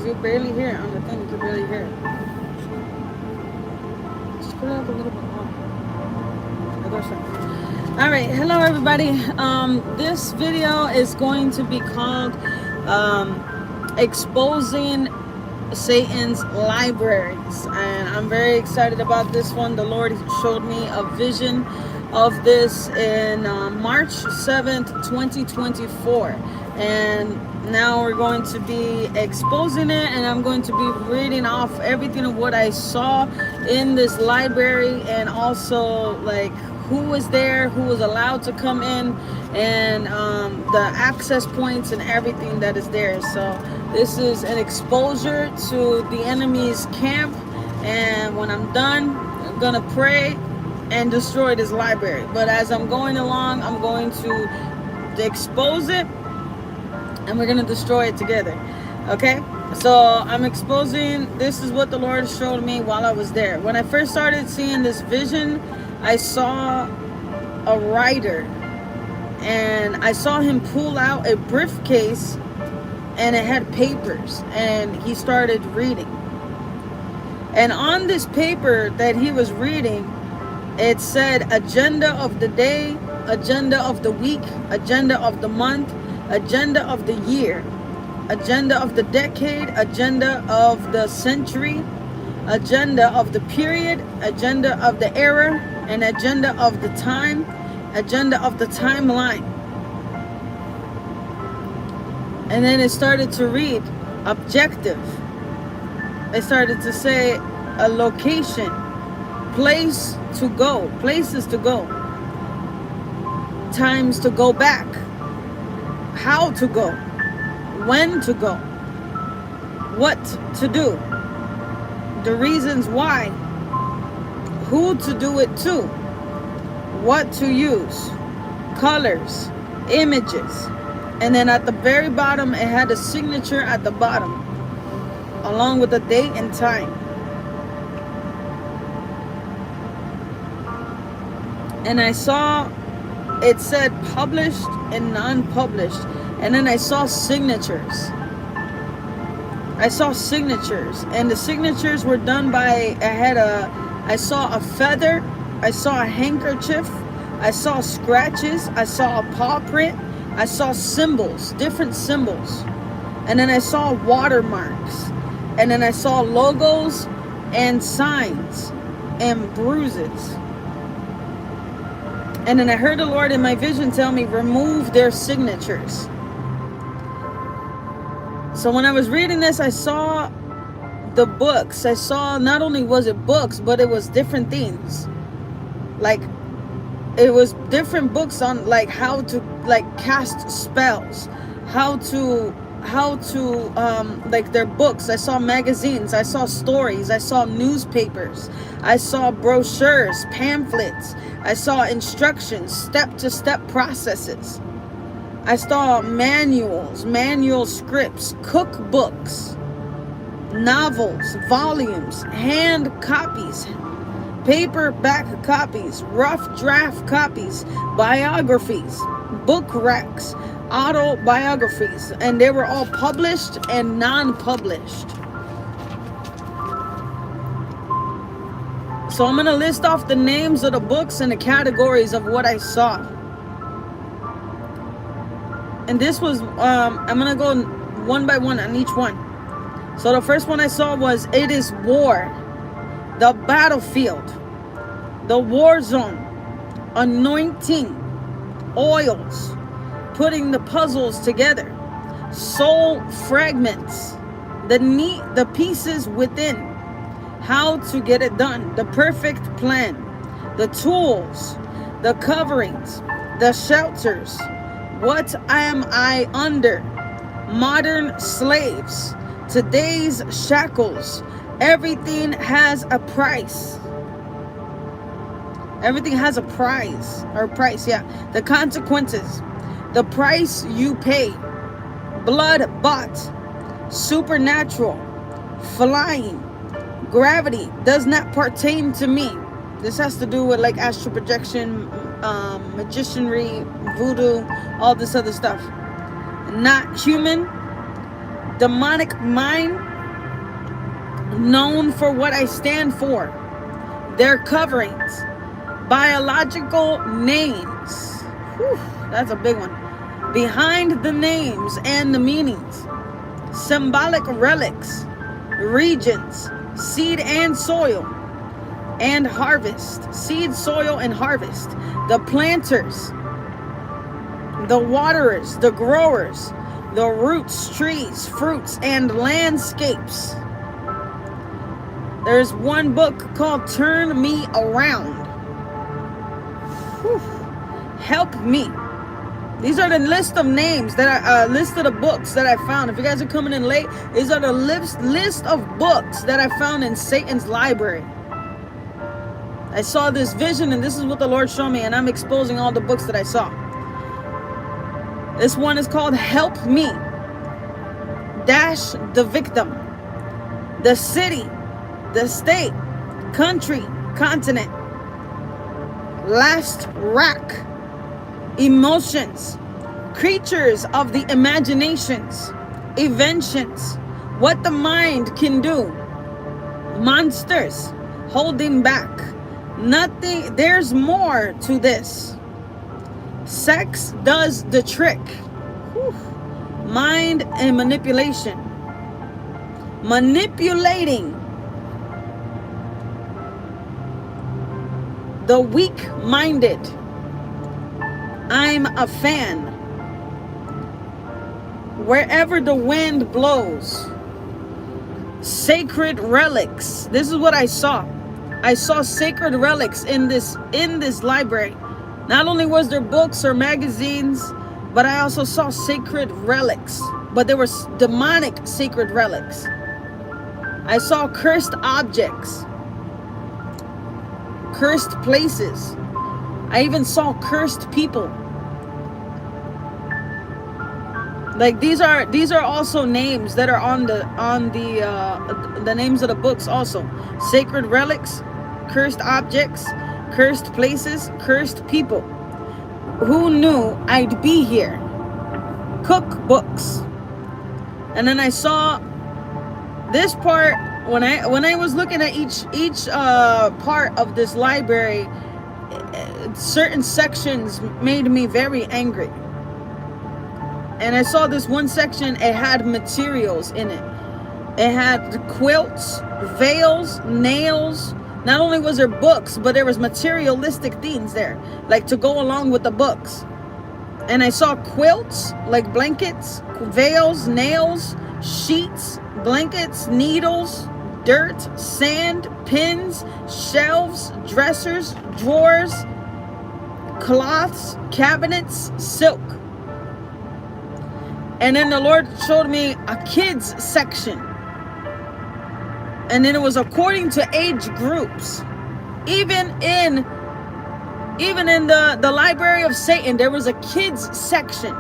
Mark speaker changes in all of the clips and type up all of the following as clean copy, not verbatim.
Speaker 1: you barely hear it on the thing, you can barely hear it. Just put it up a little bit more. All right, hello everybody. This video is going to be called exposing Satan's libraries, and I'm very excited about this one. The Lord showed me a vision of this in March 7th, 2024, and now we're going to be exposing it, and I'm going to be reading off everything of what I saw in this library, and also like who was there, who was allowed to come in, and the access points and everything that is there. So this is an exposure to the enemy's camp, and when I'm done, I'm gonna pray and destroy this library. But as I'm going along, I'm going to expose it, and we're gonna destroy it together. Okay, so I'm exposing. This is what the Lord showed me while I was there. When I first started seeing this vision, I saw a writer, and I saw him pull out a briefcase, and it had papers, and he started reading. And on this paper that he was reading, it said agenda of the day, agenda of the week, agenda of the month, agenda of the year, agenda of the decade, agenda of the century, agenda of the period, agenda of the era, and agenda of the time, agenda of the timeline. And then it started to read objective. It started to say a location, place to go, places to go, times to go back, how to go, when to go, what to do, the reasons why, who to do it to, what to use, colors, images. And then at the very bottom, it had a signature at the bottom, along with the date and time. And I saw, it said published and non-published. And then I saw signatures. I saw signatures, and the signatures were done by, I saw a feather, I saw a handkerchief, I saw scratches, I saw a paw print, I saw symbols, different symbols. And then I saw watermarks. And then I saw logos and signs and bruises. And then I heard the Lord in my vision tell me, remove their signatures. So when I was reading this, I saw the books. I saw, not only was it books, but it was different things. Like, it was different books on like how to like cast spells, how to like their books. I saw magazines, I saw stories, I saw newspapers, I saw brochures, pamphlets, I saw instructions, step-to-step processes. I saw manuals, manual scripts, cookbooks, novels, volumes, hand copies, paperback copies, rough draft copies, biographies, book racks, autobiographies, and they were all published and non-published. So I'm going to list off the names of the books and the categories of what I saw. And this was, I'm going to go one by one on each one. So the first one I saw was It is War, the Battlefield, the War Zone, Anointing, Oils, Putting the Puzzles Together, Soul Fragments, the Pieces Within, How to Get It Done, The Perfect Plan, The Tools, The Coverings, The Shelters, What Am I Under, Modern Slaves, Today's Shackles, Everything Has a Price. Everything has a price, or price, yeah. The Consequences, The Price You Pay, Blood Bought, Supernatural, Flying, Gravity Does Not Pertain to Me. This has to do with like astral projection, magicianry, voodoo, all this other stuff. Not Human, Demonic Mind, known for what I stand for, their coverings, biological names. Whew, that's a big one. Behind the names and the meanings, symbolic relics, regions, seed and soil, and harvest. Seed, soil, and harvest. The planters, the waterers, the growers, the roots, trees, fruits, and landscapes. There's one book called Turn Me Around. Whew. Help me. These are the list of names that I list of the books that I found. If you guys are coming in late, these are the list of books that I found in Satan's library. I saw this vision, and this is what the Lord showed me, and I'm exposing all the books that I saw. This one is called Help Me Dash the Victim, the city, the state, country, continent, last rack, emotions, creatures of the imaginations, inventions, what the mind can do, monsters, holding back, nothing, there's more to this. Sex does the trick. Whew. Mind and manipulation. Manipulating the weak-minded. I'm a fan. Wherever the wind blows. Sacred relics. This is what I saw. I saw sacred relics in this library. Not only was there books or magazines, but I also saw sacred relics. But there were demonic sacred relics. I saw cursed objects, cursed places. I even saw cursed people. Like these are also names that are on the names of the books also. Sacred relics, cursed objects, cursed places, cursed people. Who knew I'd be here? Cookbooks. And then I saw this part when I was looking at each part of this library. Certain sections made me very angry. And I saw this one section, it had materials in it. It had quilts, veils, nails. Not only was there books, but there was materialistic things there, like to go along with the books. And I saw quilts, like blankets, veils, nails, sheets, blankets, needles, dirt, sand, pins, shelves, dressers, drawers, cloths, cabinets, silk. And then the Lord showed me a kids section. And then it was according to age groups. Even in the library of Satan, there was a kids section.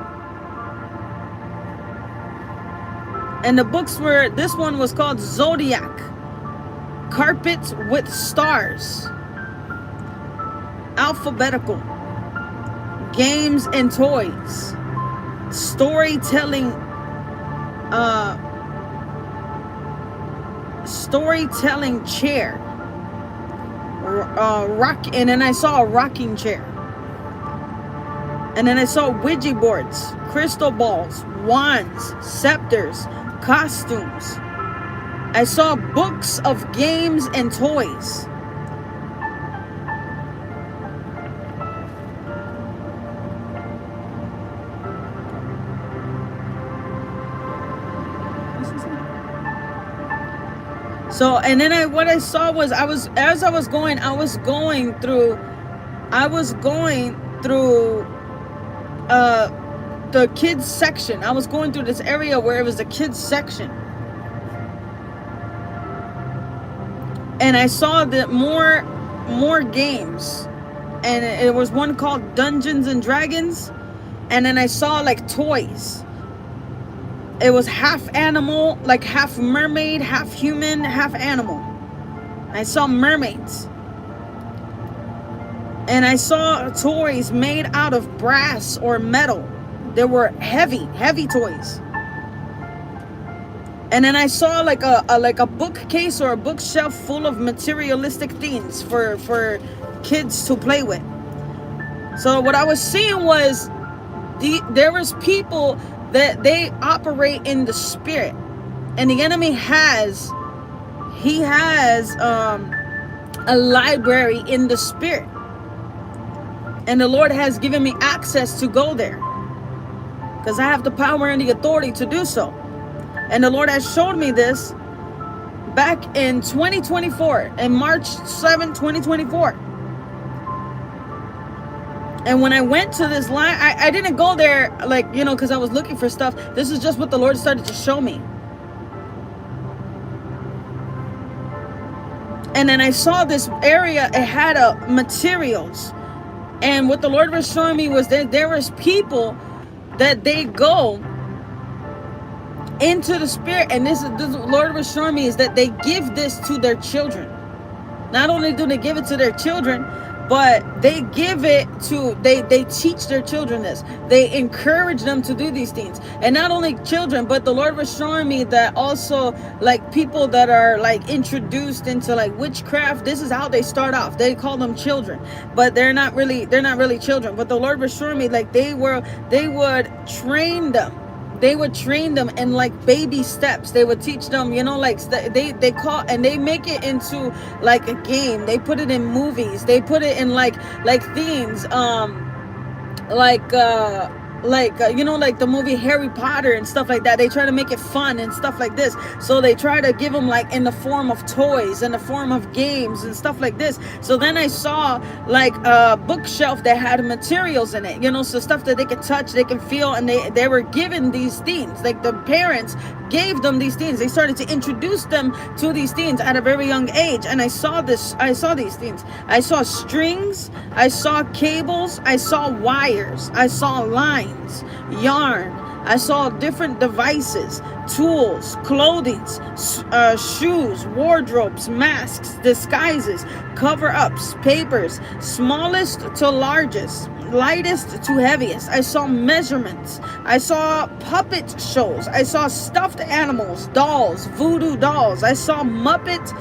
Speaker 1: And the books were, this one was called Zodiac. Carpets with stars. Alphabetical. Games and toys. Storytelling chair, rock, and then I saw a rocking chair, and then I saw Ouija boards, crystal balls, wands, scepters, costumes. I saw books of games and toys. So, and then what I saw was, as I was going through the kids section. I was going through this area where it was the kids section. And I saw that more games. And it was one called Dungeons and Dragons. And then I saw like toys. It was half animal, like half mermaid, half human, half animal. I saw mermaids. And I saw toys made out of brass or metal. They were heavy toys. And then I saw like a bookcase or a bookshelf full of materialistic things for kids to play with. So what I was seeing was there was people that they operate in the spirit, and the enemy has a library in the spirit, and the Lord has given me access to go there because I have the power and the authority to do so. And the Lord has showed me this back in 2024, in March 7, 2024. And when I went to this line, I didn't go there like, because I was looking for stuff. This is just what the Lord started to show me. And then I saw this area, it had materials. And what the Lord was showing me was that there was people that they go into the spirit. And this the Lord was showing me is that they give this to their children. Not only do they give it to their children, but they give it to, they teach their children this. They encourage them to do these things. And not only children, but the Lord was showing me that also like people that are like introduced into like witchcraft, this is how they start off. They call them children, but they're not really children. But the Lord was showing me like they would train them. They would train them in like baby steps. They would teach them, like they call, and they make it into like a game. They put it in movies. They put it in like themes, like the movie Harry Potter and stuff like that. They try to make it fun and stuff like this. So they try to give them like in the form of toys, in the form of games and stuff like this. So then I saw like a bookshelf that had materials in it, so stuff that they can touch, they can feel, and they were given these things. Like the parents gave them these things. They started to introduce them to these things at a very young age. And I saw these things. I saw strings, I saw cables, I saw wires, I saw lines, yarn, I saw different devices, tools, clothing, shoes, wardrobes, masks, disguises, cover-ups, papers, smallest to largest, lightest to heaviest. I saw measurements. I saw puppet shows. I saw stuffed animals, dolls, voodoo dolls. I saw Muppet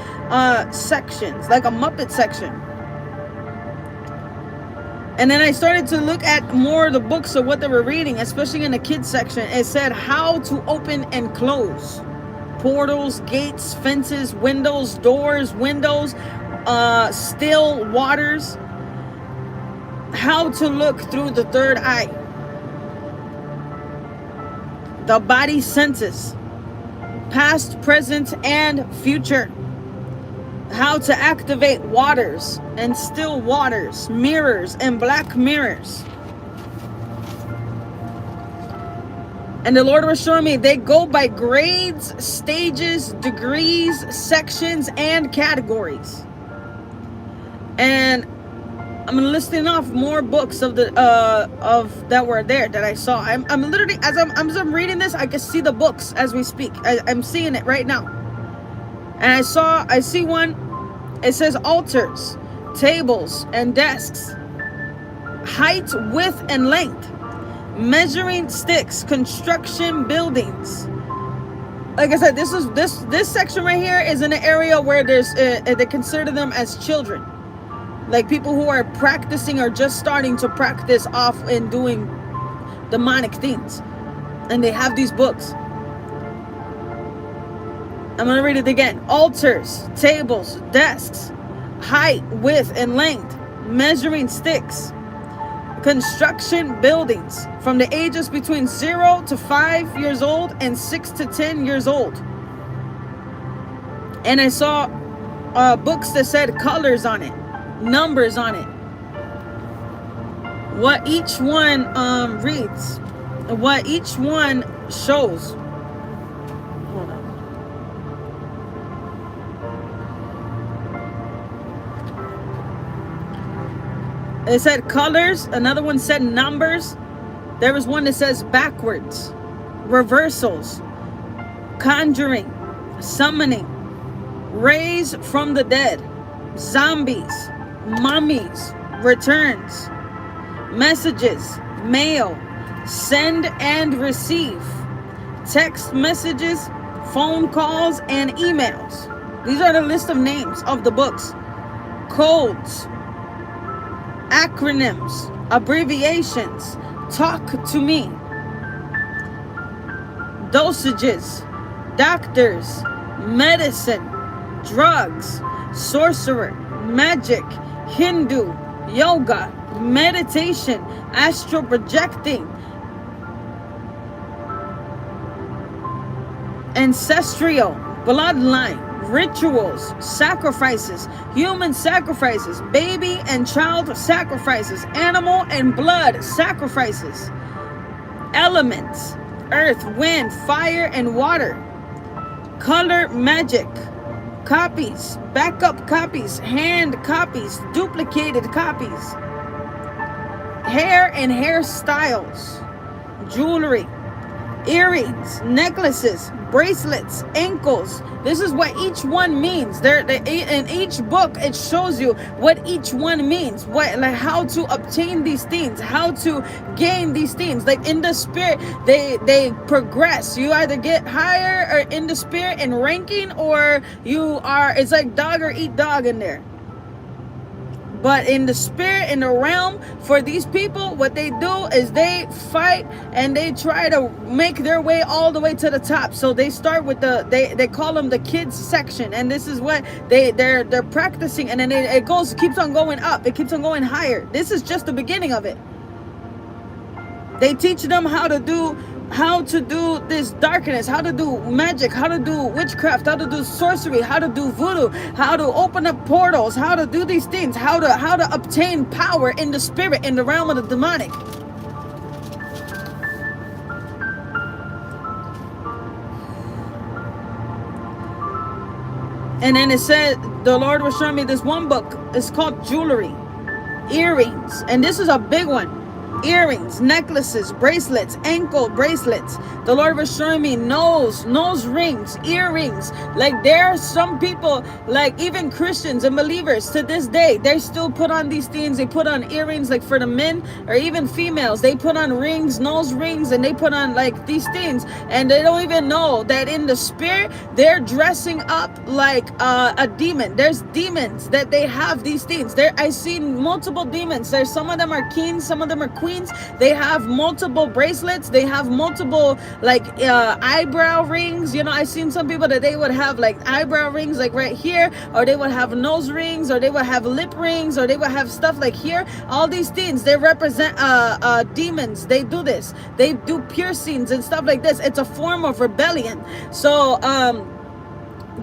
Speaker 1: sections, like a Muppet section. And then I started to look at more of the books of what they were reading, especially in the kids section. It said how to open and close portals, gates, fences, windows, doors, windows, still waters, how to look through the third eye, the body senses, past, present, and future, how to activate waters and still waters, mirrors and black mirrors. And the Lord was showing me they go by grades, stages, degrees, sections, and categories. And I'm listing off more books of that were there that I saw. I'm literally, as I'm reading this, I can see the books as we speak. I'm seeing it right now. And I see one. It says altars, tables, and desks, height, width, and length, measuring sticks, construction buildings. Like I said, this section right here is in an area where there's they consider them as children, like people who are practicing or just starting to practice off and doing demonic things, and they have these books. I'm going to read it again. Altars, tables, desks, height, width, and length, measuring sticks, construction buildings, from the ages between 0 to 5 years old and 6 to 10 years old. And I saw books that said colors on it, numbers on it, what each one reads, what each one shows. Hold on. It said colors. Another one said numbers. There was one that says backwards, reversals, conjuring, summoning, raise from the dead, zombies, mummies, returns, messages, mail, send and receive, text messages, phone calls, and emails. These are the list of names of the books. Codes, acronyms, abbreviations. Talk to me. Dosages, doctors, medicine, drugs, sorcerer, magic, Hindu, yoga, meditation, astral projecting, ancestral, bloodline, rituals, sacrifices, human sacrifices, baby and child sacrifices, animal and blood sacrifices, elements, earth, wind, fire, and water, color magic, copies, backup copies, hand copies, duplicated copies, hair and hairstyles, jewelry, earrings, necklaces, bracelets, ankles. This is what each one means. In each book, it shows you what each one means, like how to obtain these things, how to gain these things. Like in the spirit, they progress. You either get higher or in the spirit in ranking, or you are. It's like dog or eat dog in there. But in the spirit, in the realm, for these people, what they do is they fight and they try to make their way all the way to the top. So they start with they call them the kids section, and this is what they're practicing, and then it keeps on going up. It keeps on going higher. This is just the beginning of it. They teach them how to do this darkness, how to do magic, how to do witchcraft, how to do sorcery, how to do voodoo, how to open up portals, how to do these things, how to obtain power in the spirit, in the realm of the demonic. And then it said, the Lord was showing me this one book. It's called Jewelry, Earrings, and this is a big one. Earrings, necklaces, bracelets, ankle bracelets. The Lord was showing me nose rings, earrings. Like there are some people, like even Christians and believers to this day, they still put on these things. They put on earrings, like for the men or even females. They put on rings, nose rings, and they put on like these things, and they don't even know that in the spirit they're dressing up like a demon. There's demons that they have these things. I've seen multiple demons. There's some of them are kings, some of them are queens. They have multiple bracelets. They have multiple like eyebrow rings. You know, I've seen some people that they would have like eyebrow rings like right here, or they would have nose rings, or they would have lip rings, or they would have stuff like here. All these things, they represent demons. They do this. They do piercings and stuff like this. It's a form of rebellion. So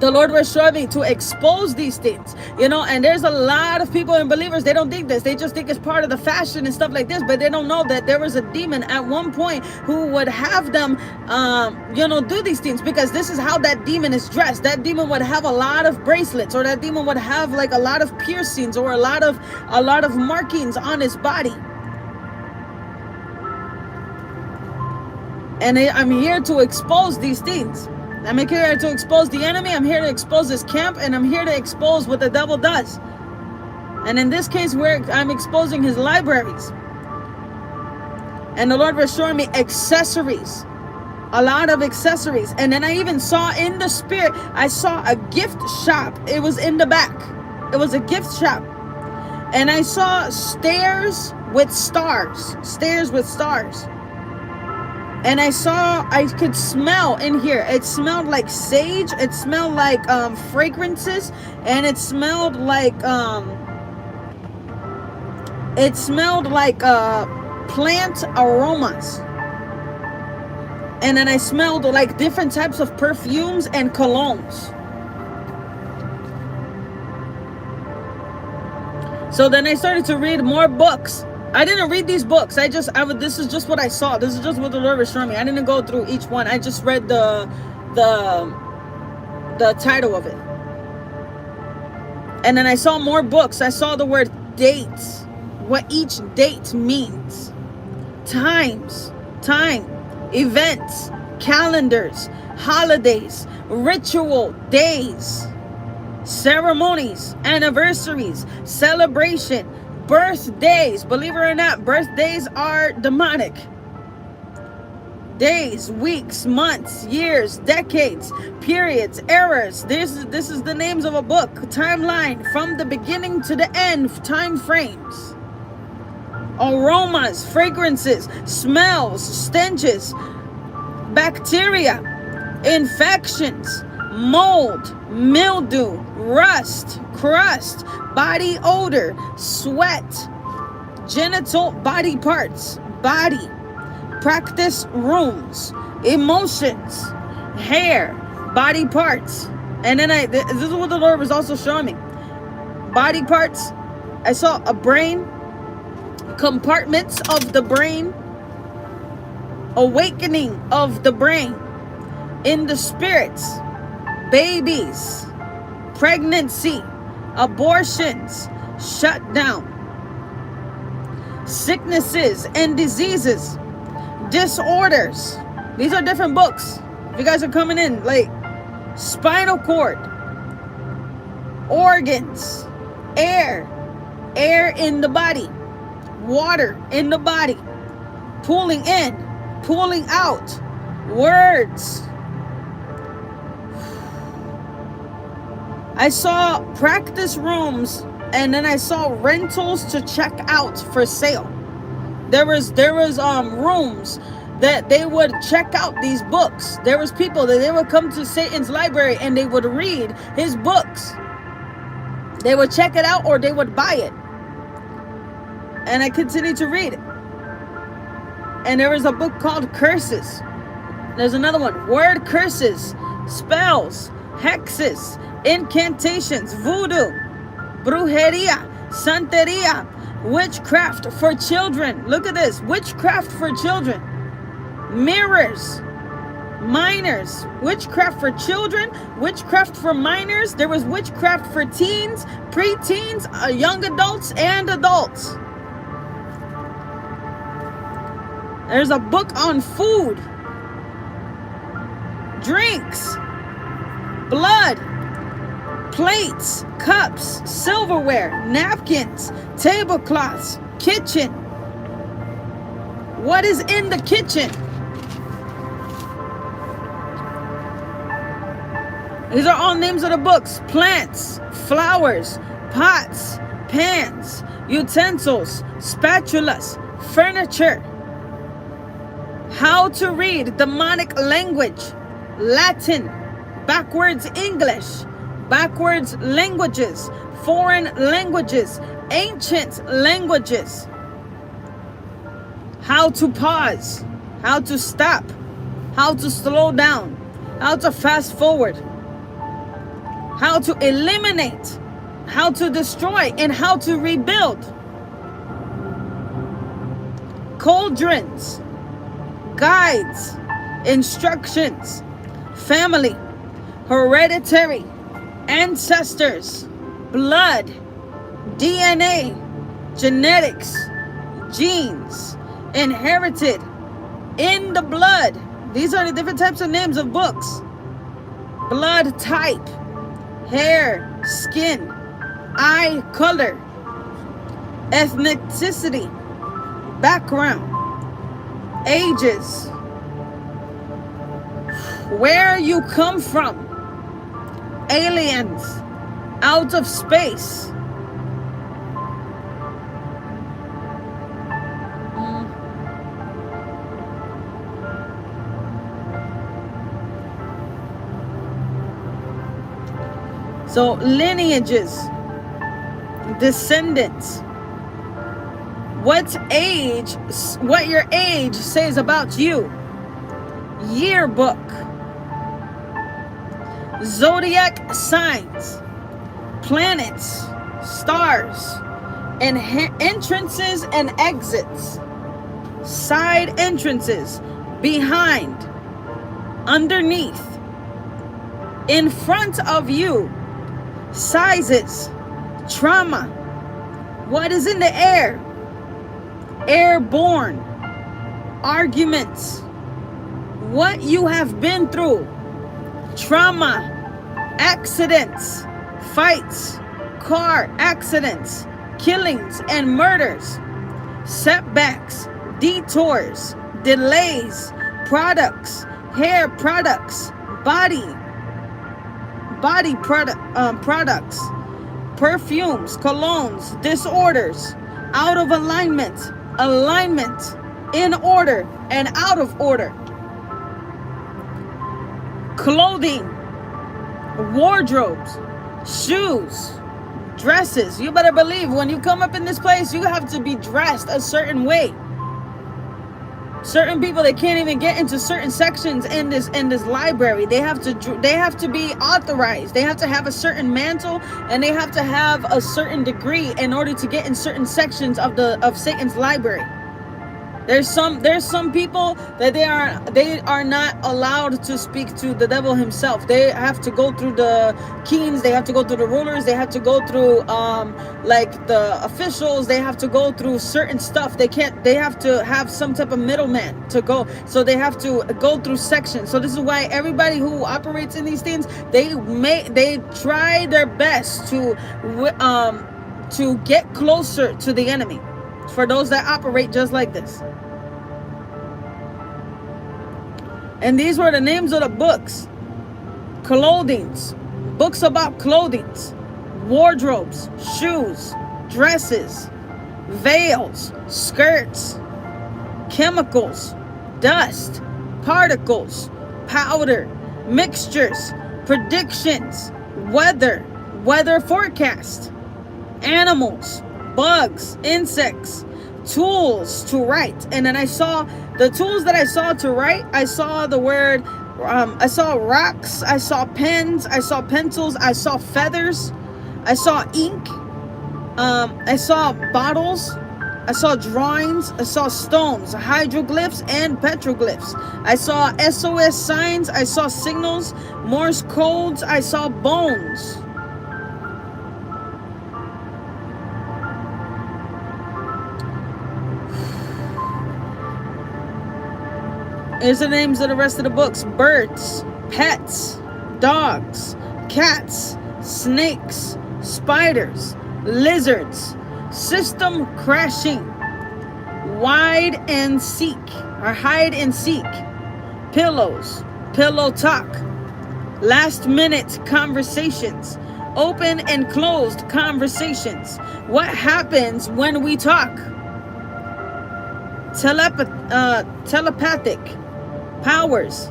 Speaker 1: the Lord was showing me to expose these things, you know, and there's a lot of people and believers, they don't think this. They just think it's part of the fashion and stuff like this, but they don't know that there was a demon at one point who would have them, do these things, because this is how that demon is dressed. That demon would have a lot of bracelets, or that demon would have like a lot of piercings, or a lot of markings on his body. And I'm here to expose these things. I'm here to expose the enemy. I'm here to expose this camp, and I'm here to expose what the devil does. And in this case, I'm exposing his libraries. And the Lord was showing me accessories, a lot of accessories. And then I even saw in the spirit, I saw a gift shop. It was in the back. It was a gift shop. And I saw stairs with stars. And I could smell in here. It smelled like sage. It smelled like fragrances, and it smelled like plant aromas. And then I smelled like different types of perfumes and colognes. So then I started to read more books. I didn't read these books. This is just what I saw. This is just what the Lord was showing me. I didn't go through each one. I just read the title of it. And then I saw more books. I saw the word dates, what each date means. Time, events, calendars, holidays, ritual, days, ceremonies, anniversaries, celebration, birthdays. Believe it or not, birthdays are demonic. Days, weeks, months, years, decades, periods, eras. This is the names of a book. Timeline from the beginning to the end. Time frames. Aromas, fragrances, smells, stenches, bacteria, infections, mold, mildew, rust, crust, body odor, sweat, genital body parts, body, practice rooms, emotions, hair, body parts. And then this is what the Lord was also showing me. Body parts. I saw a brain, compartments of the brain, awakening of the brain, in the spirits, babies, pregnancy, abortions, shut down, sicknesses and diseases, disorders. These are different books. If you guys are coming in, like spinal cord, organs, air in the body, water in the body, pulling in, pulling out, words. I saw practice rooms, and then I saw rentals to check out for sale. There was rooms that they would check out these books. There was people that they would come to Satan's library and they would read his books. They would check it out or they would buy it. And I continued to read it. And there was a book called Curses. There's another one, word curses, spells, hexes, incantations, voodoo, brujeria, santeria, witchcraft for children. Look at this, witchcraft for children. Mirrors, minors, witchcraft for children, witchcraft for minors. There was witchcraft for teens, preteens, young adults, and adults. There's a book on food, drinks, blood, plates, cups, silverware, napkins, tablecloths, kitchen. What is in the kitchen? These are all names of the books. Plants, flowers, pots, pans, utensils, spatulas, furniture. How to read demonic language, Latin, backwards English, backwards languages, foreign languages, ancient languages. How to pause, how to stop, how to slow down, how to fast forward, how to eliminate, how to destroy, and how to rebuild. Cauldrons, guides, instructions, family, hereditary, ancestors, blood, DNA, genetics, genes, inherited, in the blood. These are the different types of names of books. Blood type, hair, skin, eye color, ethnicity, background, ages, where you come from, aliens, out of space. So lineages, descendants, what your age says about you, yearbook, zodiac signs, planets, stars, and entrances and exits, side entrances, behind, underneath, in front of you, sizes, trauma, what is in the air, airborne, arguments, what you have been through, trauma, accidents, fights, car accidents, killings and murders, setbacks, detours, delays, products, hair products, body products, perfumes, colognes, disorders, out of alignment, in order and out of order, clothing, wardrobes, shoes, dresses. You better believe when you come up in this place, you have to be dressed a certain way. Certain people, they can't even get into certain sections in this library. They have to be authorized. They have to have a certain mantle, and they have to have a certain degree in order to get in certain sections of Satan's library. There's some people that they are not allowed to speak to the devil himself. They have to go through the kings, they have to go through the rulers, they have to go through like the officials, they have to go through certain stuff. They have to have some type of middleman to go. So they have to go through sections. So this is why everybody who operates in these things, they try their best to get closer to the enemy. For those that operate just like this. And these were the names of the books. Clothings, books about clothings, wardrobes, shoes, dresses, veils, skirts, chemicals, dust, particles, powder, mixtures, predictions, weather forecast, animals, bugs, insects, tools to write. And then I saw the tools that I saw to write. I saw the word, I saw rocks, I saw pens, I saw pencils, I saw feathers, I saw ink, I saw bottles, I saw drawings, I saw stones, hydroglyphs and petroglyphs. I saw SOS signs, I saw signals, Morse codes, I saw bones. Here's the names of the rest of the books. Birds, pets, dogs, cats, snakes, spiders, lizards, system crashing, hide and seek, pillows, pillow talk, last minute conversations, open and closed conversations. What happens when we talk? Telepathic powers,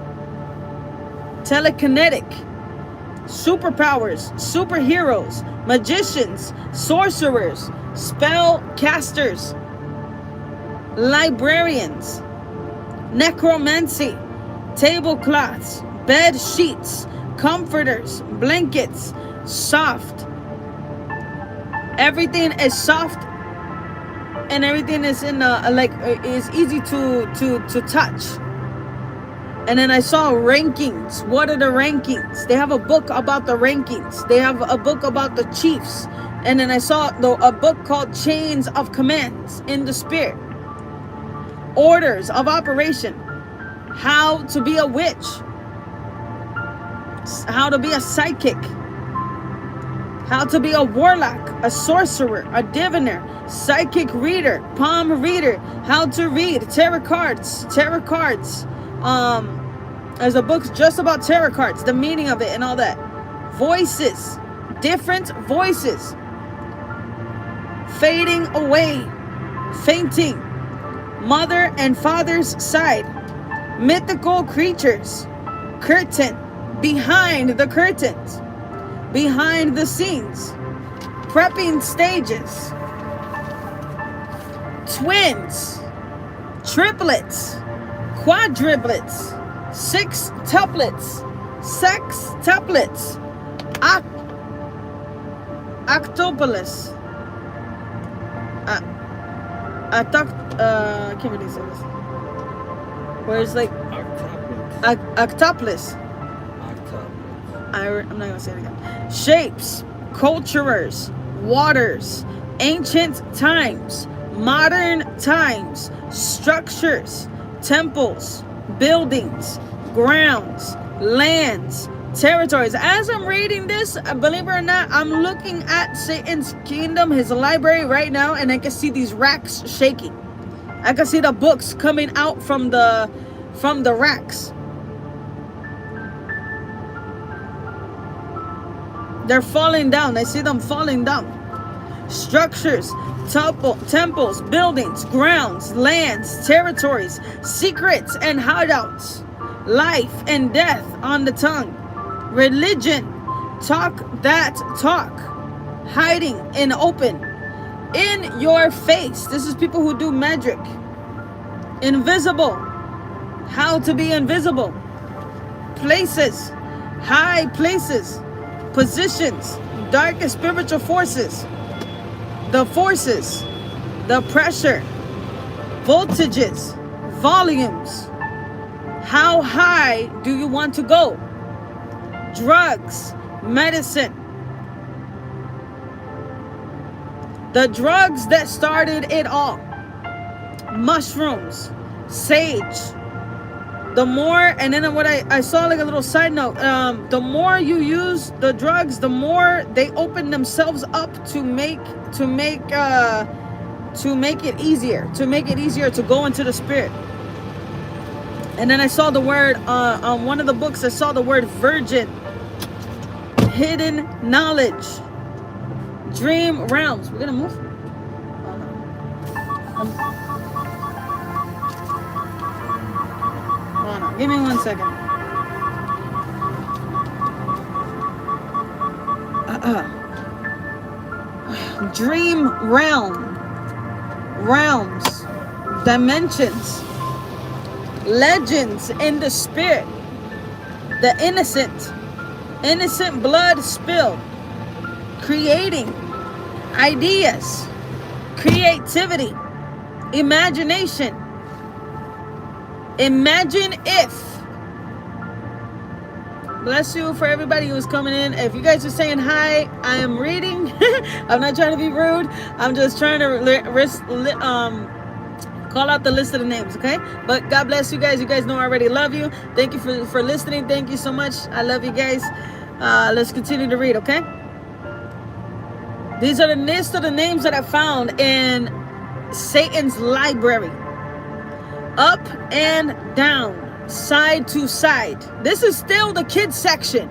Speaker 1: telekinetic, superpowers, superheroes, magicians, sorcerers, spell casters, librarians, necromancy, tablecloths, bed sheets, comforters, blankets, soft. Everything is soft, and everything is in is easy to touch. And then I saw rankings. What are the rankings? They have a book about the rankings. They have a book about the chiefs. And then I saw a book called Chains of Commands in the Spirit. Orders of operation. How to be a witch. How to be a psychic. How to be a warlock, a sorcerer, a diviner, psychic reader, palm reader, how to read, tarot cards. There's a book just about tarot cards, the meaning of it and all that. Voices, different voices. Fading away, fainting. Mother and father's side. Mythical creatures. Curtain, behind the curtains. Behind the scenes. Prepping stages. Twins. Triplets. Quadruplets. Sextuplets. Octopolis. I can't really say this. Where it's like octopolis. I'm not gonna say it again. Shapes, cultures, waters, ancient times, modern times, structures, temples, buildings, grounds, lands, territories. As I'm reading this, believe it or not, I'm looking at Satan's kingdom, his library right now, and I can see these racks shaking. I can see the books coming out from the from the racks. They're falling down. I see them falling down. Structures, temples, buildings, grounds, lands, territories, secrets and hideouts, life and death on the tongue, religion, talk that talk, hiding in open, in your face. This is people who do magic. Invisible, how to be invisible. Places, high places, positions, darkest spiritual forces, the forces, the pressure, voltages, volumes. How high do you want to go? Drugs, medicine. The drugs that started it all. Mushrooms, sage. The more, and then what I saw like a little side note, the more you use the drugs, the more they open themselves up to make it easier, to go into the spirit. And then I saw the word, on one of the books, I saw the word virgin, hidden knowledge, dream realms. We're gonna move. Give me 1 second. Dream realms, dimensions, legends in the spirit, the innocent blood spilled, creating ideas, creativity, imagination. Imagine if. Bless you for everybody who's coming in. If you guys are saying hi, I am reading. I'm not trying to be rude. I'm just trying to call out the list of the names, okay? But God bless you guys. You guys know I already love you. Thank you for listening. Thank you so much. I love you guys. Let's continue to read, okay? These are the list of the names that I found in Satan's library. Up and down, side to side. This is still the kids section.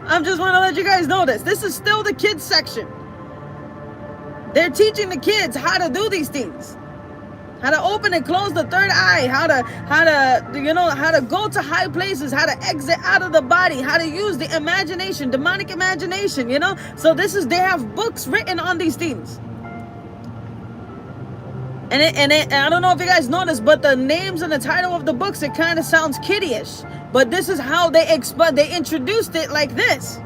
Speaker 1: I'm just want to let you guys know this. This is still the kids section. They're teaching the kids how to do these things. How to open and close the third eye, how to go to high places, how to exit out of the body, how to use the imagination, demonic imagination, So they have books written on these things. And I don't know if you guys noticed, but the names and the title of the books, it kind of sounds kiddie-ish. But this is how they introduced it like this.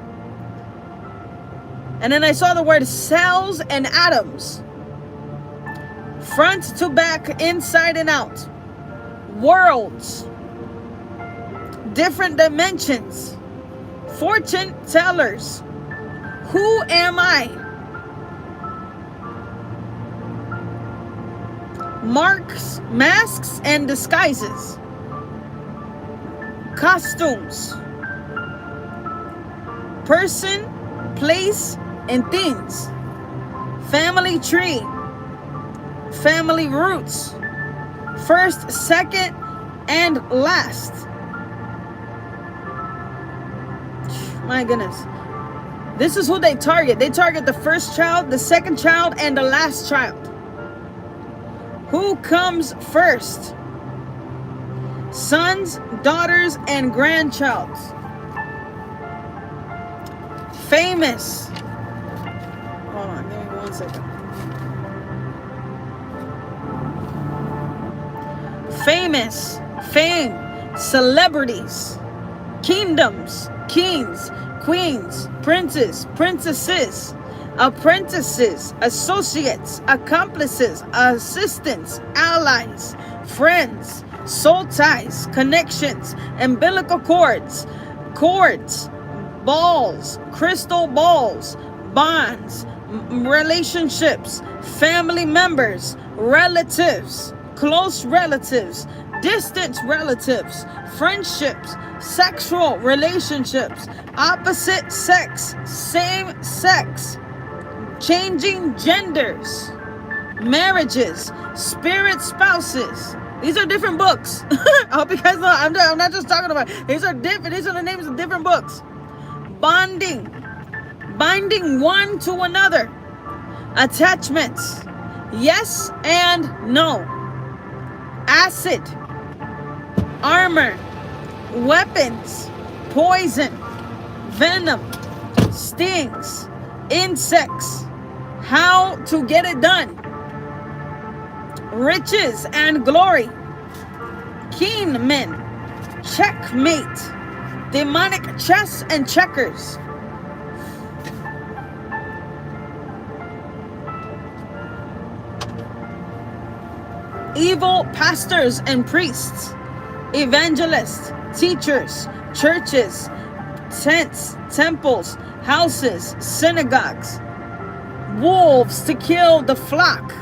Speaker 1: And then I saw the word cells and atoms. Front to back, inside and out. Worlds. Different dimensions. Fortune tellers. Who am I? Masks and disguises. Costumes. Person, place, and things. Family tree. Family roots. First, second, and last. My goodness. This is who they target. They target the first child, the second child, and the last child. Who comes first? Sons, daughters, and grandchilds. Famous. Hold on, give me 1 second. Famous, fame, celebrities, kingdoms, kings, queens, princes, princesses, apprentices, associates, accomplices, assistants, allies, friends, soul ties, connections, umbilical cords, balls, crystal balls, bonds, relationships, family members, relatives, close relatives, distant relatives, friendships, sexual relationships, opposite sex, same sex, changing genders, marriages, spirit spouses, These are different books. I hope you guys know. I'm not just talking about. These are different. These are the names of different books. Bonding one to another. Attachments. Yes and no. Acid. Armor. Weapons. Poison. Venom. Stings. Insects. How to get it done. Riches and glory. Keen men. Checkmate. Demonic chess and checkers. Evil pastors and priests. Evangelists. Teachers. Churches. Tents. Temples. Houses. Synagogues. Wolves to kill the flock.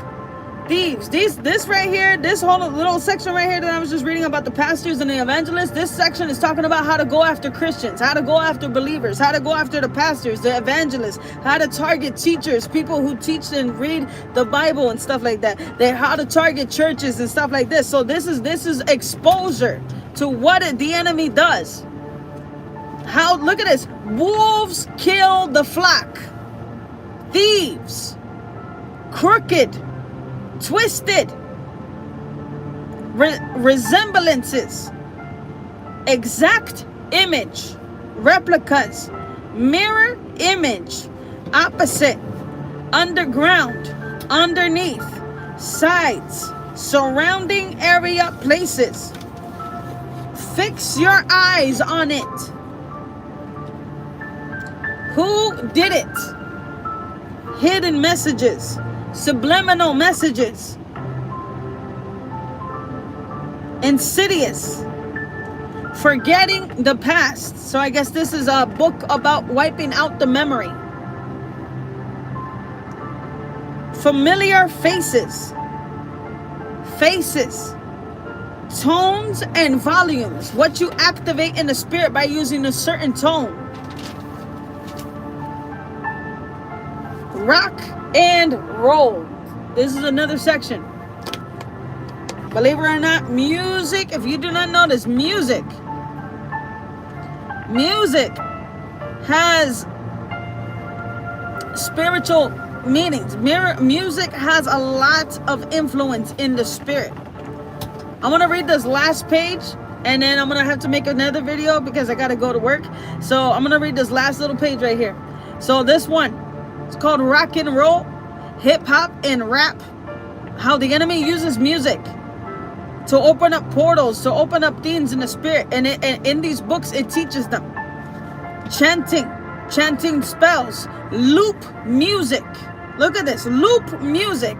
Speaker 1: Thieves. This right here, this whole little section right here that I was just reading about the pastors and the evangelists, this section is talking about how to go after Christians, how to go after believers, how to go after the pastors, the evangelists, how to target teachers, people who teach and read the Bible and stuff like that. How to target churches and stuff like this. So this is exposure to what the enemy does. How, look at this. Wolves kill the flock. Thieves. Crooked. Twisted. Resemblances. Exact image. Replicas. Mirror image. Opposite. Underground. Underneath. Sides. Surrounding area places. Fix your eyes on it. Who did it? Hidden messages. Subliminal messages. Insidious. Forgetting the past. So I guess this is a book about wiping out the memory. Familiar faces. Faces. Tones and volumes. What you activate in the spirit by using a certain tone. Rock and roll. This is another section. Believe it or not, music, if you do not know this, music has spiritual meanings. Music has a lot of influence in the spirit. I'm going to read this last page, and then I'm going to have to make another video because I got to go to work. So I'm going to read this last little page right here. So this one, it's called Rock and Roll, Hip Hop and Rap. How the enemy uses music to open up portals, to open up things in the spirit. And in these books, it teaches them. Chanting spells, loop music. Look at this, loop music.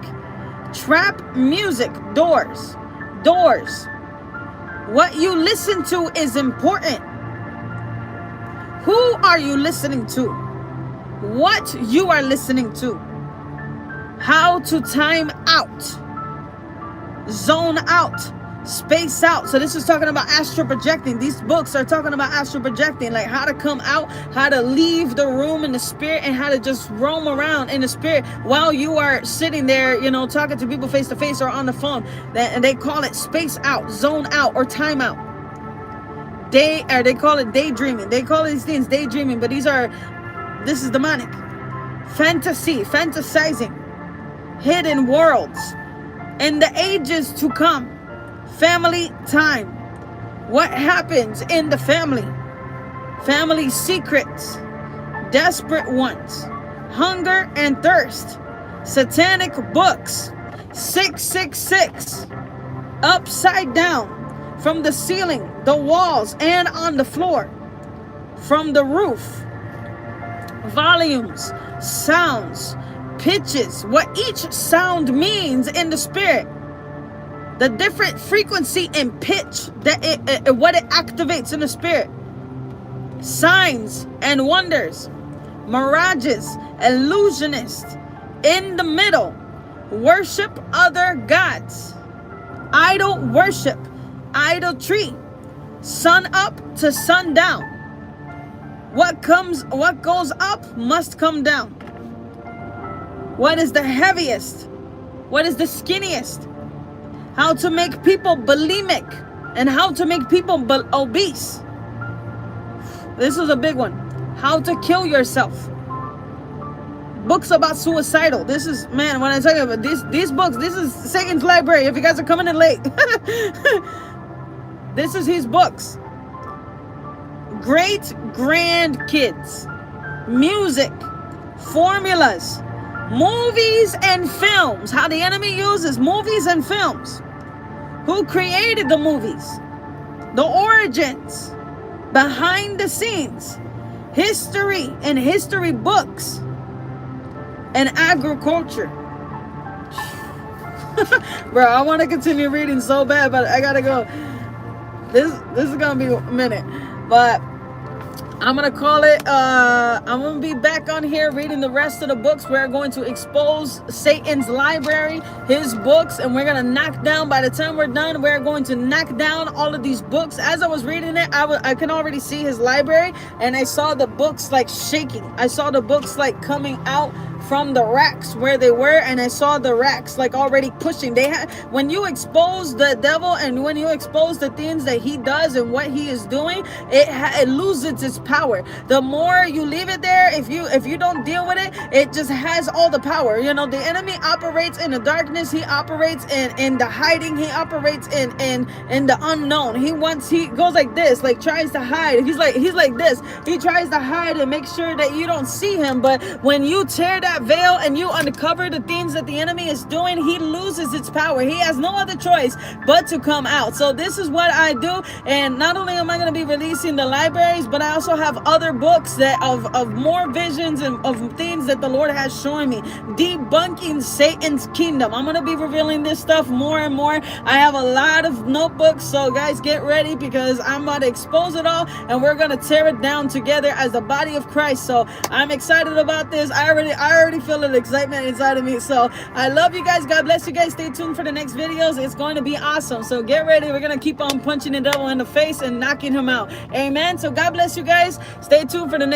Speaker 1: Trap music, doors. What you listen to is important. Who are you listening to? What you are listening to. How to time out. Zone out. Space out. So this is talking about astral projecting. These books are talking about astral projecting, like how to come out, how to leave the room in the spirit, and how to just roam around in the spirit while you are sitting there, talking to people face to face or on the phone. And they call it space out, zone out, or time out. They call it daydreaming. They call these things daydreaming, but this is demonic. Fantasy, fantasizing. Hidden worlds. In the ages to come. Family time. What happens in the family? Family secrets. Desperate ones. Hunger and thirst. Satanic books. 666. Upside down. From the ceiling, the walls, and on the floor. From the roof. Volumes, sounds, pitches, what each sound means in the spirit, the different frequency and pitch that what it activates in the spirit, signs and wonders, mirages, illusionists, in the middle, worship other gods, idol worship, idolatry, sun up to sundown. What goes up must come down. What is the heaviest? What is the skinniest? how to make people bulimic, and how to make people obese. This is a big one. How to kill yourself. Books about suicidal. This is, man, when I tell you about these books, this is Satan's library. If you guys are coming in late, this is his books. Great grandkids, music, formulas, movies and films. How the enemy uses movies and films. Who created the movies? The origins, behind the scenes, history and history books, and agriculture. Bro, I want to continue reading so bad, but I gotta go. This is gonna be a minute, but I'm gonna call it. I'm gonna be back on here reading the rest of the books. We're going to expose Satan's library, his books, and we're gonna knock down. By the time we're done, we're going to knock down all of these books. As I was reading it, I can already see his library, and I saw the books like shaking. I saw the books like coming out from the racks where they were, and I saw the racks like already pushing. They had, when you expose the devil and when you expose the things that he does and what he is doing, it loses its power. The more you leave it there, if you don't deal with it, it just has all the power. You know, the enemy operates in the darkness. He operates in the hiding. He operates in the unknown. He goes like this, like tries to hide. He's like this. He tries to hide and make sure that you don't see him. But when you tear that veil and you uncover the things that the enemy is doing, he loses its power. He has no other choice but to come out. So this is what I do, and not only am I going to be releasing the libraries, but I also have other books that of more visions and of things that the Lord has shown me, debunking Satan's kingdom. I'm going to be revealing this stuff more and more. I have a lot of notebooks, so guys, get ready, because I'm about to expose it all, and we're going to tear it down together as the body of Christ. So I'm excited about this. I already feel an excitement inside of me. So I love you guys. God bless you guys. Stay tuned for the next videos. It's going to be awesome. So get ready. We're going to keep on punching the devil in the face and knocking him out. Amen. So God bless you guys. Stay tuned for the next